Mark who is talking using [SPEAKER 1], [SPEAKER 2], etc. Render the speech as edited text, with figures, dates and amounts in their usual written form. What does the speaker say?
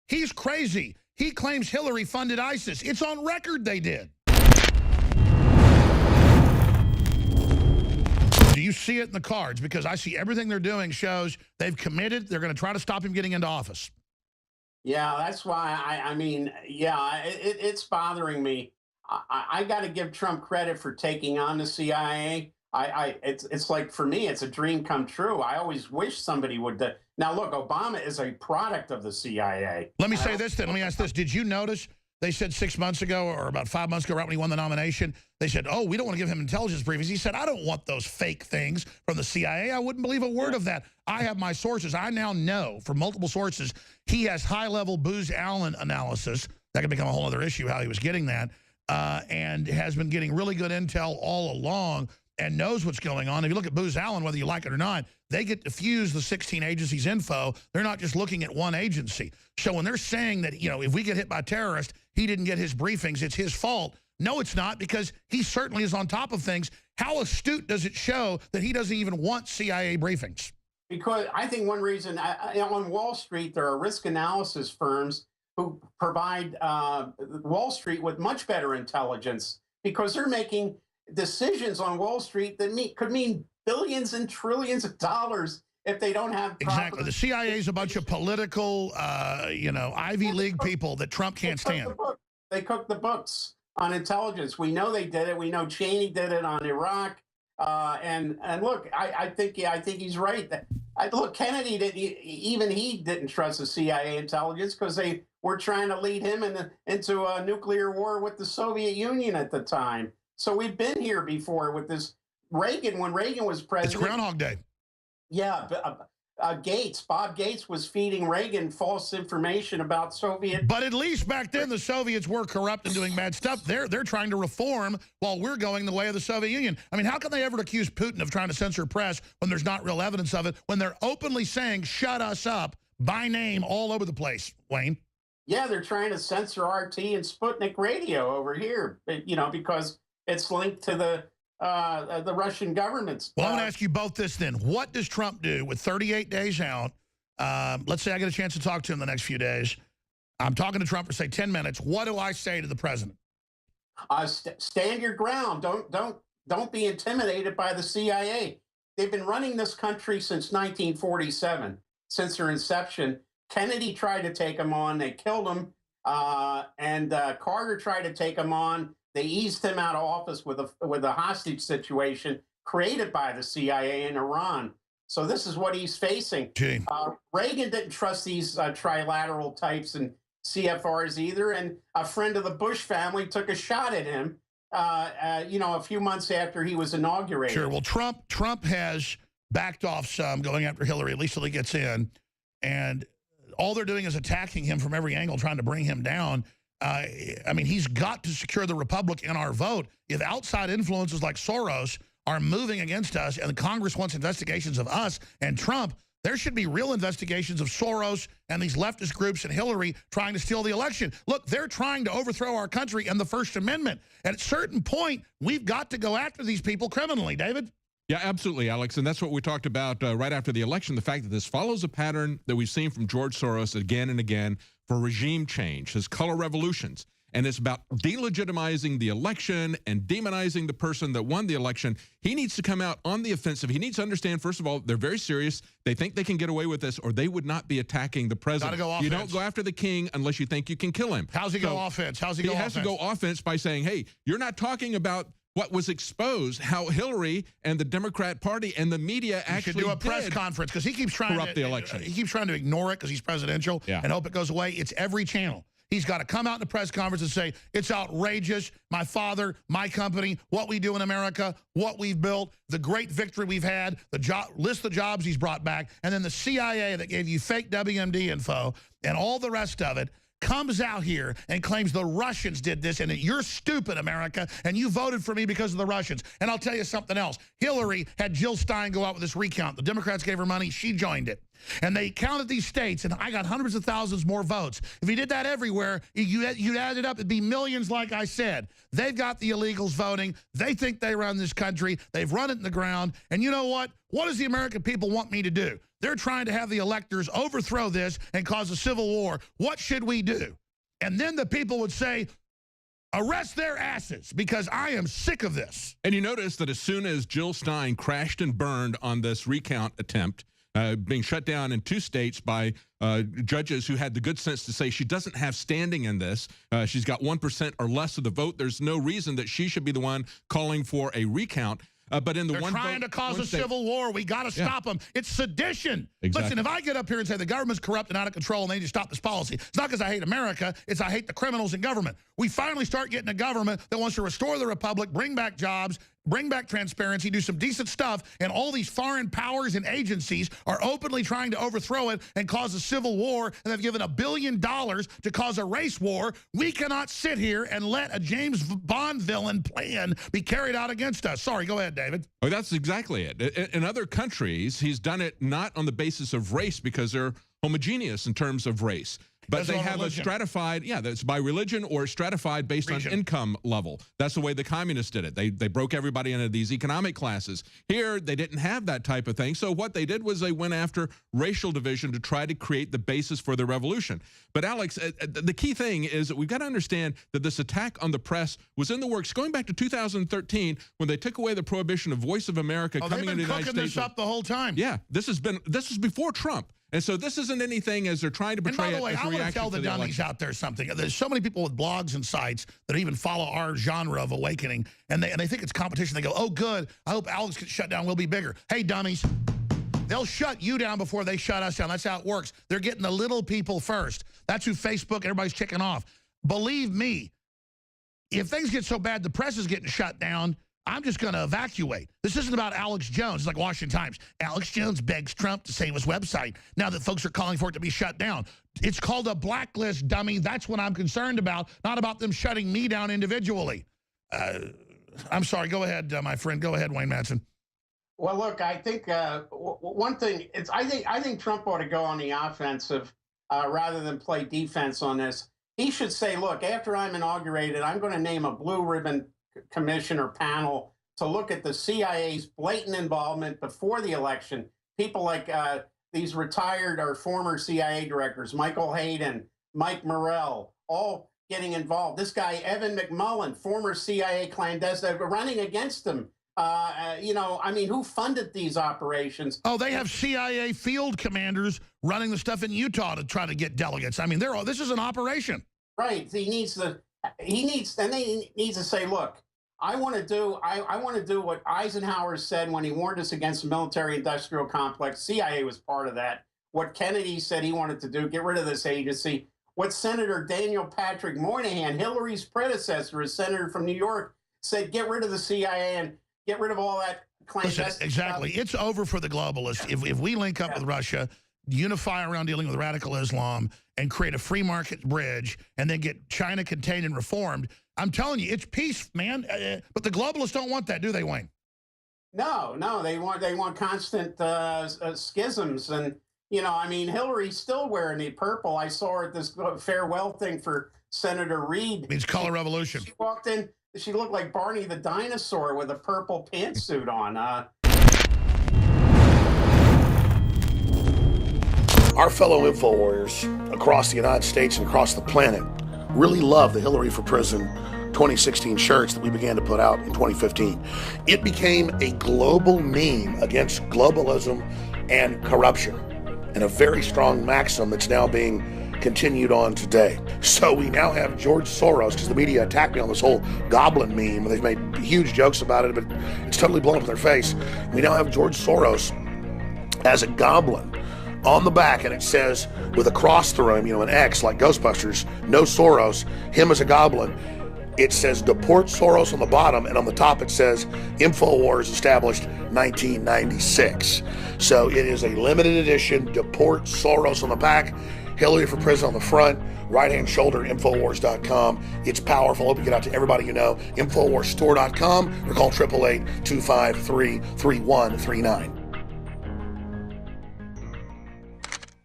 [SPEAKER 1] He's crazy. He claims Hillary funded ISIS. It's on record they did. Do you see it in the cards? Because I see everything they're doing shows they've committed. They're going to try to stop him getting into office.
[SPEAKER 2] Yeah, that's why I mean, yeah, it's bothering me. I got to give Trump credit for taking on the CIA. It's like, for me, it's a dream come true. I always wish somebody would. Now, look, Obama is a product of the CIA.
[SPEAKER 1] Let me say this then. Let me ask this. Did you notice they said 6 months ago or about 5 months ago, right when he won the nomination, they said, oh, we don't want to give him intelligence briefings. He said, I don't want those fake things from the CIA. I wouldn't believe a word of that. I have my sources. I now know from multiple sources he has high-level Booz Allen analysis. That could become a whole other issue, how he was getting that, and has been getting really good intel all along and knows what's going on. If you look at Booz Allen, whether you like it or not, they get to fuse the 16 agencies' info. They're not just looking at one agency. So when they're saying that, you know, if we get hit by terrorists, he didn't get his briefings, it's his fault. No, it's not, because he certainly is on top of things. How astute does it show that he doesn't even want CIA briefings?
[SPEAKER 2] Because I think one reason, on Wall Street, there are risk analysis firms who provide Wall Street with much better intelligence, because they're making decisions on Wall Street that could mean billions and trillions of dollars if they don't have proper...
[SPEAKER 1] Exactly. The CIA is a bunch of political, you know, Ivy League people that Trump can't stand.
[SPEAKER 2] They cook the books on intelligence. We know they did it. We know Cheney did it on Iraq. And look, I think he's right. Look, Kennedy didn't trust the CIA intelligence because they were trying to lead him into a nuclear war with the Soviet Union at the time. So we've been here before with this Reagan. When Reagan was president,
[SPEAKER 1] it's Groundhog Day.
[SPEAKER 2] Yeah, Bob Gates was feeding Reagan false information about Soviet.
[SPEAKER 1] But at least back then the Soviets were corrupt and doing bad stuff. They're trying to reform while we're going the way of the Soviet Union. I mean, how can they ever accuse Putin of trying to censor press when there's not real evidence of it, when they're openly saying shut us up by name all over the place, Wayne?
[SPEAKER 2] Yeah, they're trying to censor RT and Sputnik radio over here, you know, because it's linked to the Russian government's.
[SPEAKER 1] Well, I want to ask you both this then. What does Trump do with 38 days out? Let's say I get a chance to talk to him the next few days. I'm talking to Trump for, say, 10 minutes. What do I say to the president?
[SPEAKER 2] Stand your ground. Don't be intimidated by the CIA. They've been running this country since 1947, since their inception. Kennedy tried to take them on. They killed him. And Carter tried to take them on. They eased him out of office with a hostage situation created by the CIA in Iran. So this is what he's facing. Reagan didn't trust these trilateral types and CFRs either, and a friend of the Bush family took a shot at him, you know, a few months after he was inaugurated.
[SPEAKER 1] Sure. Well, Trump has backed off some, going after Hillary, at least till he gets in, and all they're doing is attacking him from every angle, trying to bring him down. I mean, he's got to secure the Republic in our vote. If outside influences like Soros are moving against us and the Congress wants investigations of us and Trump, there should be real investigations of Soros and these leftist groups and Hillary trying to steal the election. Look, they're trying to overthrow our country and the First Amendment. At a certain point, we've got to go after these people criminally, David.
[SPEAKER 3] Yeah, absolutely, Alex. And that's what we talked about right after the election, the fact that this follows a pattern that we've seen from George Soros again and again for regime change, his color revolutions. And it's about delegitimizing the election and demonizing the person that won the election. He needs to come out on the offensive. He needs to understand, first of all, they're very serious. They think they can get away with this, or they would not be attacking the president.
[SPEAKER 1] Gotta go offense.
[SPEAKER 3] You don't go after the king unless you think you can kill him.
[SPEAKER 1] How's he go offense? How's he go offense?
[SPEAKER 3] He has to go offense by saying, hey, you're not talking about what was exposed, how Hillary and the Democrat Party and the media actually
[SPEAKER 1] should do a press conference, because he keeps trying
[SPEAKER 3] corrupt the election.
[SPEAKER 1] He keeps trying to ignore it because he's presidential and hope it goes away. It's every channel. He's got to come out in a press conference and say, it's outrageous, my father, my company, what we do in America, what we've built, the great victory we've had, list the jobs he's brought back, and then the CIA that gave you fake WMD info and all the rest of it comes out here and claims the Russians did this and that you're stupid, America, and you voted for me because of the Russians. And I'll tell you something else. Hillary had Jill Stein go out with this recount. The Democrats gave her money. She joined it. And they counted these states, and I got hundreds of thousands more votes. If you did that everywhere, you'd add it up, it'd be millions, like I said. They've got the illegals voting. They think they run this country. They've run it in the ground. And you know what? What does the American people want me to do? They're trying to have the electors overthrow this and cause a civil war. What should we do? And then the people would say, arrest their asses, because I am sick of this.
[SPEAKER 3] And you notice that as soon as Jill Stein crashed and burned on this recount attempt, being shut down in 2 states by judges who had the good sense to say she doesn't have standing in this. She's got 1% or less of the vote. There's no reason that she should be the one calling for a recount. But in the
[SPEAKER 1] They're
[SPEAKER 3] one
[SPEAKER 1] trying
[SPEAKER 3] vote,
[SPEAKER 1] to cause
[SPEAKER 3] one
[SPEAKER 1] a
[SPEAKER 3] state,
[SPEAKER 1] civil war. We got to stop them. It's sedition.
[SPEAKER 3] Exactly.
[SPEAKER 1] Listen, if I get up here and say the government's corrupt and out of control and they need to stop this policy, it's not because I hate America. It's I hate the criminals in government. We finally start getting a government that wants to restore the republic, bring back jobs, bring back transparency, do some decent stuff, and all these foreign powers and agencies are openly trying to overthrow it and cause a civil war, and they've given $1 billion to cause a race war. We cannot sit here and let a James Bond villain plan be carried out against us. Sorry, go ahead, David.
[SPEAKER 3] Oh, that's exactly it. In other countries, he's done it not on the basis of race because they're homogeneous in terms of race. But they have a stratified, that's by religion or stratified based on income level. That's the way the communists did it. They broke everybody into these economic classes. Here, they didn't have that type of thing. So what they did was they went after racial division to try to create the basis for the revolution. But Alex, the key thing is that we've got to understand that this attack on the press was in the works going back to 2013 when they took away the prohibition of Voice of America coming into the United States.
[SPEAKER 1] They've been cooking this up the whole time.
[SPEAKER 3] Yeah, this is before Trump. And so this isn't anything as they're trying to portray it as a reaction to the election.
[SPEAKER 1] I want to tell the dummies out there something. There's so many people with blogs and sites that even follow our genre of awakening, and they think it's competition. They go, oh, good, I hope Alex gets shut down. We'll be bigger. Hey, dummies, they'll shut you down before they shut us down. That's how it works. They're getting the little people first. That's who Facebook, everybody's checking off. Believe me, if things get so bad the press is getting shut down, I'm just going to evacuate. This isn't about Alex Jones. It's like Washington Times. Alex Jones begs Trump to save his website now that folks are calling for it to be shut down. It's called a blacklist, dummy. That's what I'm concerned about, not about them shutting me down individually. I'm sorry. Go ahead, my friend. Go ahead, Wayne Madsen.
[SPEAKER 2] Well, look, I think one thing is I think Trump ought to go on the offensive rather than play defense on this. He should say, look, after I'm inaugurated, I'm going to name a blue ribbon commission or panel to look at the CIA's blatant involvement before the election. People like these retired or former CIA directors, Michael Hayden, Mike Morrell, all getting involved. This guy, Evan McMullen, former CIA clandestine, running against him. I mean, who funded these operations?
[SPEAKER 1] Oh, they have CIA field commanders running the stuff in Utah to try to get delegates. I mean, this is an operation.
[SPEAKER 2] Right. He needs to say, look, I want to do what Eisenhower said when he warned us against the military-industrial complex. CIA was part of that. What Kennedy said he wanted to do, get rid of this agency. What Senator Daniel Patrick Moynihan, Hillary's predecessor as senator from New York, said, get rid of the CIA and get rid of all that clandestine stuff.
[SPEAKER 1] Exactly. It's over for the globalists. If we link up with Russia, unify around dealing with radical Islam, and create a free market bridge, and then get China contained and reformed, I'm telling you, it's peace, man. But the globalists don't want that, do they, Wayne?
[SPEAKER 2] No, they want constant schisms. And, I mean, Hillary's still wearing the purple. I saw her at this farewell thing for Senator Reid.
[SPEAKER 1] It means color revolution.
[SPEAKER 2] She walked in, she looked like Barney the dinosaur with a purple pantsuit on.
[SPEAKER 4] Our fellow info warriors across the United States and across the planet really love the Hillary for Prison 2016 shirts that we began to put out in 2015. It became a global meme against globalism and corruption, and a very strong maxim that's now being continued on today. So we now have George Soros, because the media attacked me on this whole goblin meme, and they've made huge jokes about it, but it's totally blown up in their face. We now have George Soros as a goblin on the back, and it says with a cross through him, an X like Ghostbusters, no Soros, him as a goblin. It says deport Soros on the bottom, and on the top it says InfoWars established 1996. So it is a limited edition, deport Soros on the back, Hillary for Prison on the front, right-hand shoulder, Infowars.com. It's powerful. Hope you get out to everybody you know. Infowarsstore.com or call 888-253-3139.